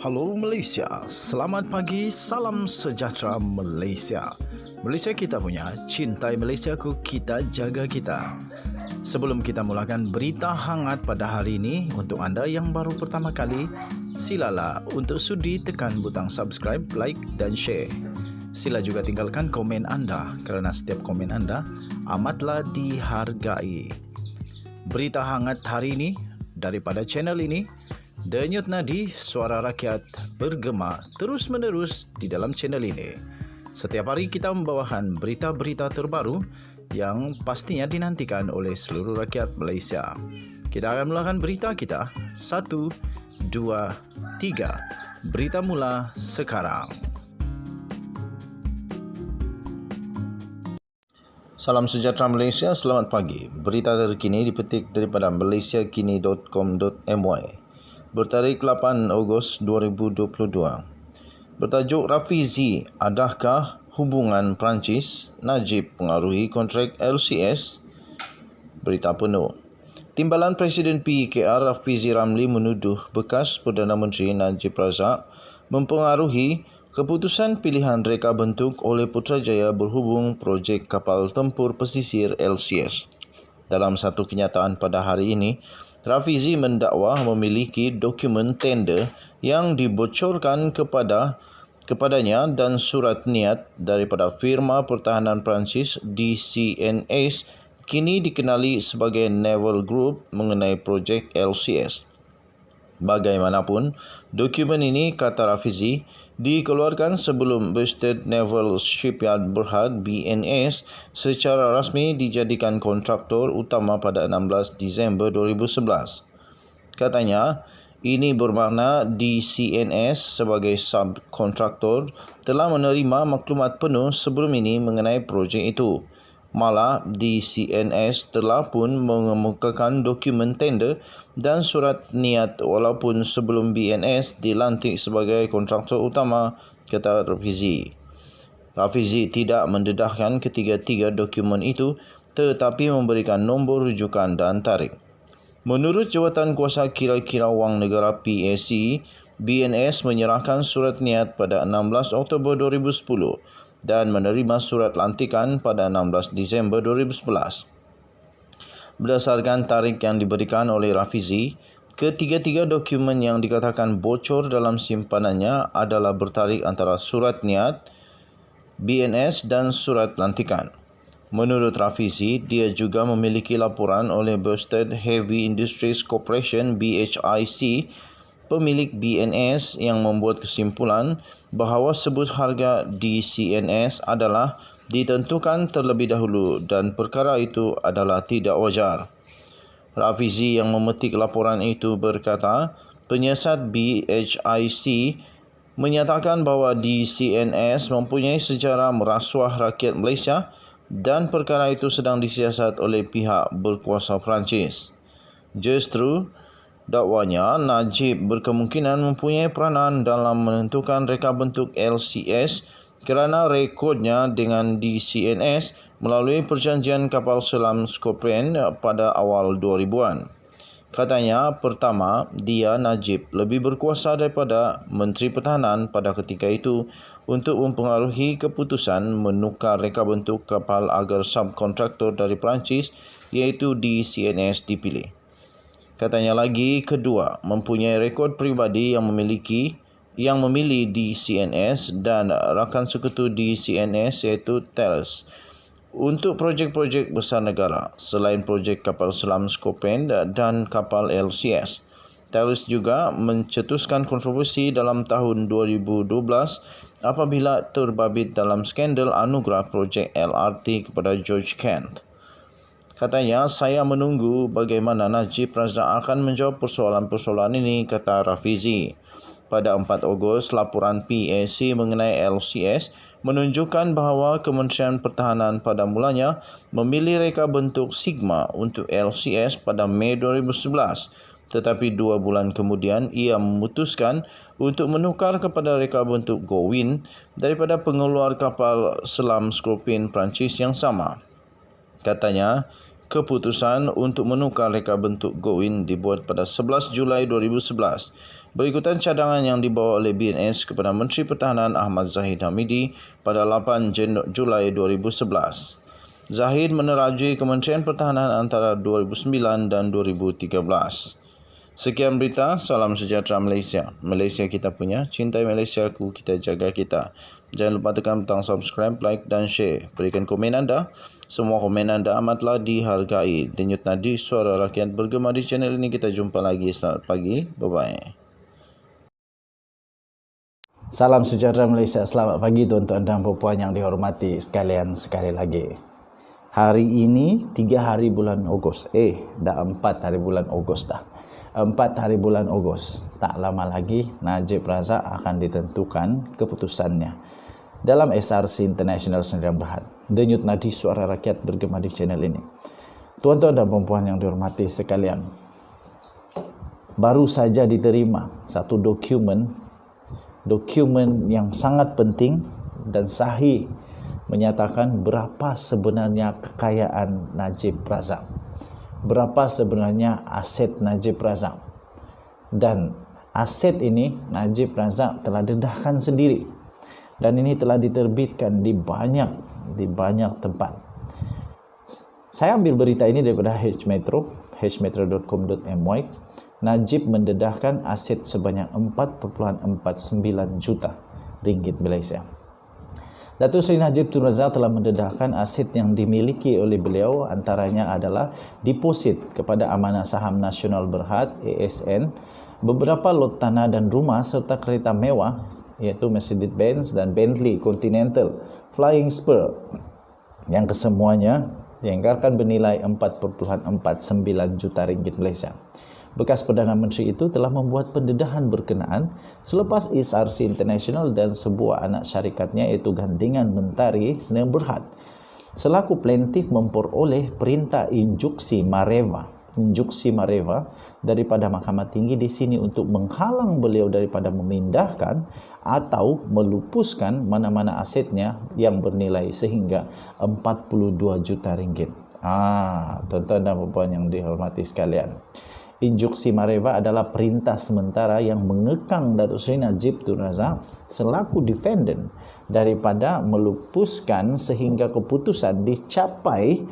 Halo Malaysia, selamat pagi, salam sejahtera Malaysia. Malaysia kita punya, cintai Malaysiaku, kita jaga kita. Sebelum kita mulakan berita hangat pada hari ini, untuk anda yang baru pertama kali, silalah untuk sudi tekan butang subscribe, like dan share. Sila juga tinggalkan komen anda kerana setiap komen anda amatlah dihargai. Berita hangat hari ini daripada channel ini, Denyut nadi suara rakyat bergema terus-menerus di dalam channel ini. Setiap hari kita membawakan berita-berita terbaru yang pastinya dinantikan oleh seluruh rakyat Malaysia. Kita akan mulakan berita kita. 1, 2, 3. Berita mula sekarang. Salam sejahtera Malaysia, selamat pagi. Berita terkini dipetik daripada malaysiakini.com.my. Bertarikh 8 Ogos 2022. Bertajuk Rafizi, adakah hubungan Perancis Najib pengaruhi kontrak LCS? Berita penuh. Timbalan Presiden PKR Rafizi Ramli menuduh bekas Perdana Menteri Najib Razak mempengaruhi keputusan pilihan reka bentuk oleh Putrajaya berhubung projek kapal tempur pesisir LCS. Dalam satu kenyataan pada hari ini, Rafizi mendakwa memiliki dokumen tender yang dibocorkan kepadanya dan surat niat daripada firma pertahanan Perancis DCNS, kini dikenali sebagai Naval Group, mengenai projek LCS. Bagaimanapun, dokumen ini, kata Rafizi, dikeluarkan sebelum Bastard Naval Shipyard Berhad BNS secara rasmi dijadikan kontraktor utama pada 16 Disember 2011. Katanya, ini bermakna DCNS sebagai subkontraktor telah menerima maklumat penuh sebelum ini mengenai projek itu. Malah, DCNS telah pun mengemukakan dokumen tender dan surat niat walaupun sebelum BNS dilantik sebagai kontraktor utama, kata Rafizi. Rafizi tidak mendedahkan ketiga-tiga dokumen itu tetapi memberikan nombor rujukan dan tarikh. Menurut Jawatan Kuasa Kira-kira Wang Negara PAC, BNS menyerahkan surat niat pada 16 Oktober 2010 dan menerima surat lantikan pada 16 Disember 2011. Berdasarkan tarikh yang diberikan oleh Rafizi, ketiga-tiga dokumen yang dikatakan bocor dalam simpanannya adalah bertarikh antara surat niat BNS dan surat lantikan. Menurut Rafizi, dia juga memiliki laporan oleh Bastard Heavy Industries Corporation BHIC, pemilik BNS, yang membuat kesimpulan bahawa sebut harga DCNS adalah ditentukan terlebih dahulu dan perkara itu adalah tidak wajar. Rafizi yang memetik laporan itu berkata, penyiasat BHIC menyatakan bahawa DCNS mempunyai sejarah merasuah rakyat Malaysia dan perkara itu sedang disiasat oleh pihak berkuasa Perancis. Justru, dakwanya, Najib berkemungkinan mempunyai peranan dalam menentukan reka bentuk LCS kerana rekodnya dengan DCNS melalui perjanjian kapal selam Scorpion pada awal 2000-an. Katanya, pertama, dia, Najib, lebih berkuasa daripada Menteri Pertahanan pada ketika itu untuk mempengaruhi keputusan menukar reka bentuk kapal agar subkontraktor dari Perancis iaitu DCNS dipilih. Katanya lagi, kedua, mempunyai rekod peribadi yang memilih DCNS dan rakan sekutu DCNS iaitu Thales untuk projek-projek besar negara selain projek kapal selam Scorpion dan kapal LCS. Thales juga mencetuskan kontroversi dalam tahun 2012 apabila terbabit dalam skandal anugerah projek LRT kepada George Kent. Katanya, saya menunggu bagaimana Najib Razak akan menjawab persoalan-persoalan ini, kata Rafizi. Pada 4 Ogos, laporan PAC mengenai LCS menunjukkan bahawa Kementerian Pertahanan pada mulanya memilih reka bentuk Sigma untuk LCS pada Mei 2011. Tetapi 2 bulan kemudian, ia memutuskan untuk menukar kepada reka bentuk Gowin daripada pengeluar kapal selam Scorpion Perancis yang sama. Katanya, keputusan untuk menukar reka bentuk Gowin dibuat pada 11 Julai 2011 berikutan cadangan yang dibawa oleh BNS kepada Menteri Pertahanan Ahmad Zahid Hamidi pada 8 Julai 2011. Zahid menerajui Kementerian Pertahanan antara 2009 dan 2013. Sekian berita, salam sejahtera Malaysia. Malaysia kita punya, cintai Malaysiaku, kita jaga kita. Jangan lupa tekan butang subscribe, like dan share. Berikan komen anda. Semua komen anda amatlah dihargai. Denyut nadi suara rakyat bergema di channel ini. Kita jumpa lagi. Selamat pagi. Bye-bye. Salam sejahtera Malaysia. Selamat pagi tuan-tuan dan puan yang dihormati sekalian sekali lagi. Hari ini 3 hari bulan Ogos. Dah 4 hari bulan Ogos dah. 4 hari bulan Ogos. Tak lama lagi Najib Razak akan ditentukan keputusannya dalam SRC International Sdn Bhd. Denyut nadi suara rakyat bergema di channel ini. Tuan-tuan dan puan yang dihormati sekalian, baru saja diterima satu dokumen yang sangat penting dan sahih menyatakan berapa sebenarnya kekayaan Najib Razak, berapa sebenarnya aset Najib Razak. Dan aset ini Najib Razak telah dedahkan sendiri, dan ini telah diterbitkan di banyak tempat. Saya ambil berita ini daripada hmetro.com.my. Najib mendedahkan aset sebanyak 4.49 juta ringgit Malaysia. Datuk Seri Najib Tun Razak telah mendedahkan aset yang dimiliki oleh beliau, antaranya adalah deposit kepada Amanah Saham Nasional Berhad ASN, beberapa lot tanah dan rumah serta kereta mewah iaitu Mercedes-Benz dan Bentley Continental Flying Spur yang kesemuanya dianggarkan bernilai 4.49 juta ringgit Malaysia. Bekas Perdana Menteri itu telah membuat pendedahan berkenaan selepas SRC International dan sebuah anak syarikatnya iaitu Gandingan Mentari Sdn Bhd selaku plaintiff memperoleh perintah injuksi mareva daripada Mahkamah Tinggi di sini untuk menghalang beliau daripada memindahkan atau melupuskan mana-mana asetnya yang bernilai sehingga 42 juta ringgit. Tuan-tuan dan puan yang dihormati sekalian, injuksi mareva adalah perintah sementara yang mengekang Datuk Seri Najib Tun Razak selaku defendant daripada melupuskan sehingga keputusan dicapai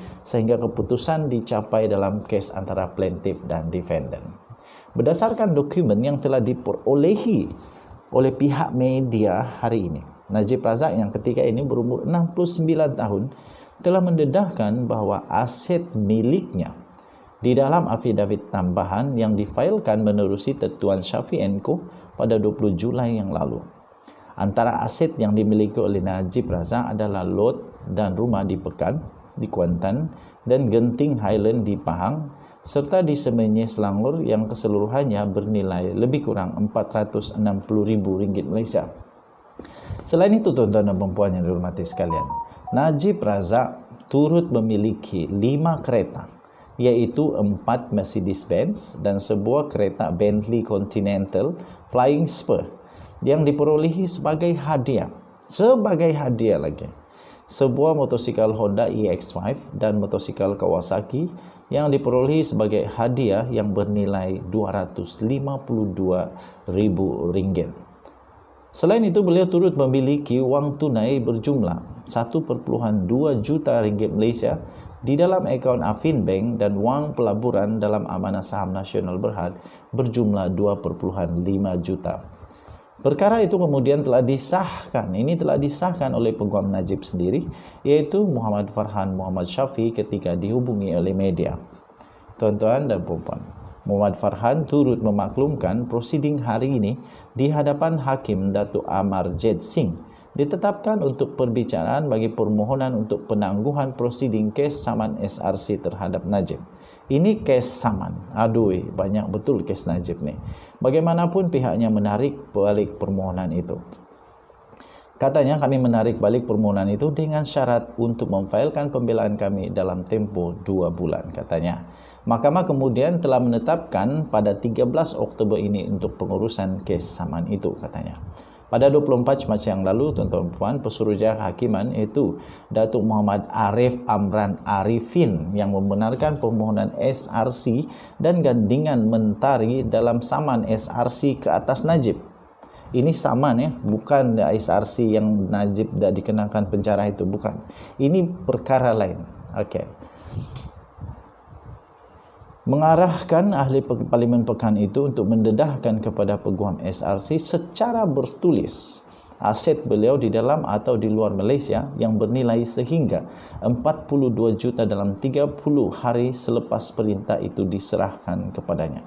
dalam kes antara plaintiff dan defendant. Berdasarkan dokumen yang telah diperolehi oleh pihak media hari ini, Najib Razak yang ketika ini berumur 69 tahun telah mendedahkan bahawa aset miliknya di dalam afidavit tambahan yang difailkan menerusi Tetuan Syafiq & Co pada 20 Julai yang lalu. Antara aset yang dimiliki oleh Najib Razak adalah lot dan rumah di Pekan, di Kuantan dan Genting Highland di Pahang serta di Semenyih Selangor yang keseluruhannya bernilai lebih kurang RM460,000 Malaysia. Selain itu, tuan-tuan dan puan yang dihormati sekalian, Najib Razak turut memiliki 5 kereta, iaitu 4 Mercedes-Benz dan sebuah kereta Bentley Continental Flying Spur yang diperolehi sebagai hadiah lagi. Sebuah motosikal Honda EX5 dan motosikal Kawasaki yang diperolehi sebagai hadiah yang bernilai RM252,000. Selain itu, beliau turut memiliki wang tunai berjumlah 1.2 juta ringgit Malaysia di dalam akaun Afin Bank dan wang pelaburan dalam Amanah Saham Nasional Berhad berjumlah 2.5 juta. Perkara itu kemudian telah disahkan. Ini telah disahkan oleh peguam Najib sendiri, iaitu Muhammad Farhan Muhammad Syafi ketika dihubungi oleh media. Tuan-tuan dan puan, Muhammad Farhan turut memaklumkan prosiding hari ini di hadapan Hakim Datuk Amar Jed Singh ditetapkan untuk perbicaraan bagi permohonan untuk penangguhan prosiding kes saman SRC terhadap Najib. Ini kes saman. Banyak betul kes Najib ni. Bagaimanapun pihaknya menarik balik permohonan itu. Katanya, kami menarik balik permohonan itu dengan syarat untuk memfailkan pembelaan kami dalam tempoh 2 bulan, katanya. Mahkamah kemudian telah menetapkan pada 13 Oktober ini untuk pengurusan kes saman itu, katanya. Pada 24 Mac yang lalu, tuan-tuan dan puan, Pesuruhjaya Kehakiman iaitu Datuk Muhammad Arif Amran Arifin yang membenarkan permohonan SRC dan gandingan mentari dalam saman SRC ke atas Najib. Ini saman ya, bukan SRC yang Najib dah dikenakan penjara itu, bukan. Ini perkara lain. Okey. Mengarahkan ahli Parlimen Pekan itu untuk mendedahkan kepada peguam SRC secara bertulis aset beliau di dalam atau di luar Malaysia yang bernilai sehingga 42 juta dalam 30 hari selepas perintah itu diserahkan kepadanya.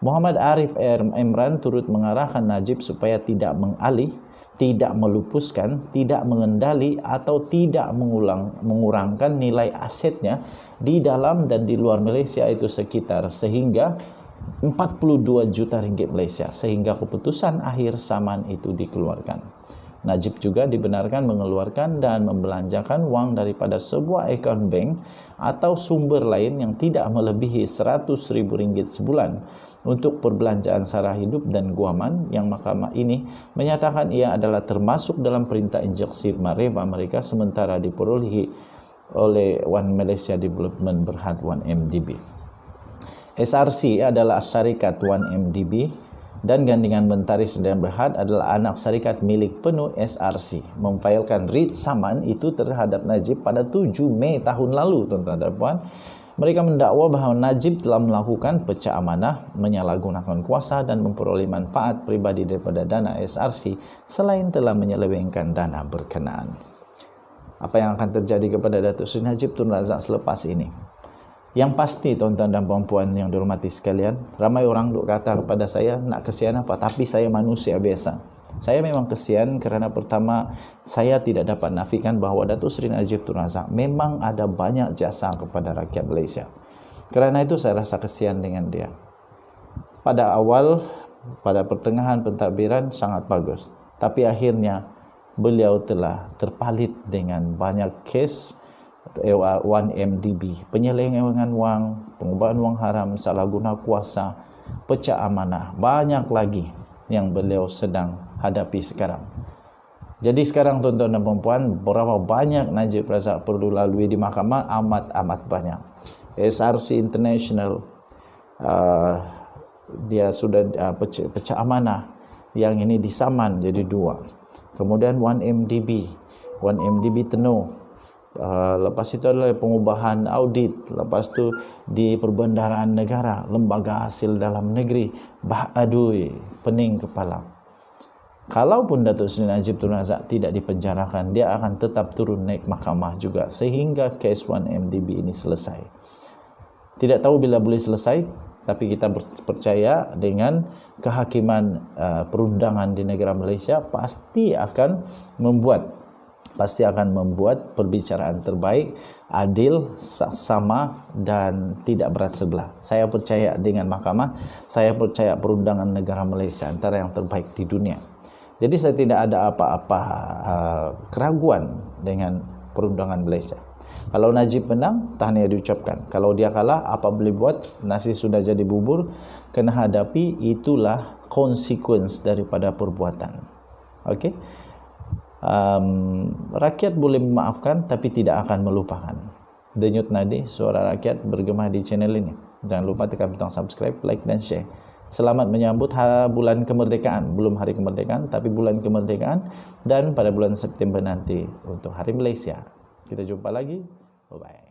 Muhammad Arif Imran turut mengarahkan Najib supaya tidak mengalih, tidak melupuskan, tidak mengendali atau tidak mengurangkan nilai asetnya di dalam dan di luar Malaysia itu sekitar sehingga 42 juta ringgit Malaysia sehingga keputusan akhir saman itu dikeluarkan. Najib juga dibenarkan mengeluarkan dan membelanjakan wang daripada sebuah akaun bank atau sumber lain yang tidak melebihi RM100,000 sebulan untuk perbelanjaan sara hidup dan guaman yang mahkamah ini menyatakan ia adalah termasuk dalam perintah injeksi Mareva mereka sementara diperolehi oleh One Malaysia Development Berhad 1MDB. SRC adalah syarikat 1MDB dan gandingan mentari Sdn Berhad adalah anak syarikat milik penuh SRC. Memfailkan writ saman itu terhadap Najib pada 7 Mei tahun lalu, tuan-tuan dan puan. Mereka mendakwa bahawa Najib telah melakukan pecah amanah, menyalahgunakan kuasa dan memperoleh manfaat pribadi daripada dana SRC selain telah menyelewengkan dana berkenaan. Apa yang akan terjadi kepada Datuk Seri Najib Tun Razak selepas ini? Yang pasti, tuan-tuan dan puan-puan yang dihormati sekalian, ramai orang duk kata kepada saya, nak kesian apa? Tapi saya manusia biasa. Saya memang kesian kerana pertama, saya tidak dapat nafikan bahawa Datuk Seri Najib Tun Razak memang ada banyak jasa kepada rakyat Malaysia. Kerana itu saya rasa kesian dengan dia. Pada awal, pada pertengahan pentadbiran sangat bagus. Tapi akhirnya, beliau telah terpalit dengan banyak kes 1MDB, penyelewengan wang, pengubahan wang haram, salah guna kuasa, pecah amanah, banyak lagi yang beliau sedang hadapi sekarang. Jadi sekarang tuan-tuan dan puan-puan, berapa banyak Najib Razak perlu lalui di mahkamah? Amat banyak. SRC International, dia sudah pecah amanah, yang ini disaman jadi 2. Kemudian 1MDB Tenuh. Lepas itu adalah pengubahan audit. Lepas itu di perbendaharaan negara, lembaga hasil dalam negeri. Adui, pening kepala. Kalaupun Datuk Seri Najib Tun Razak tidak dipenjarakan, dia akan tetap turun naik mahkamah juga sehingga kes 1MDB ini selesai. Tidak tahu bila boleh selesai, tapi kita percaya dengan kehakiman perundangan di negara Malaysia pasti akan membuat perbicaraan terbaik, adil, sama dan tidak berat sebelah. Saya percaya dengan mahkamah, saya percaya perundangan negara Malaysia antara yang terbaik di dunia. Jadi saya tidak ada apa-apa keraguan dengan perundangan Malaysia. Kalau Najib menang, tahniah diucapkan. Kalau dia kalah, apa boleh buat? Nasi sudah jadi bubur, kena hadapi, itulah konsekuensi daripada perbuatan. Okey? Rakyat boleh memaafkan, tapi tidak akan melupakan. Denyut nadi, suara rakyat bergema di channel ini. Jangan lupa tekan butang subscribe, like dan share. Selamat menyambut bulan kemerdekaan. Belum hari kemerdekaan, tapi bulan kemerdekaan. Dan pada bulan September nanti untuk Hari Malaysia. Kita jumpa lagi. Bye-bye.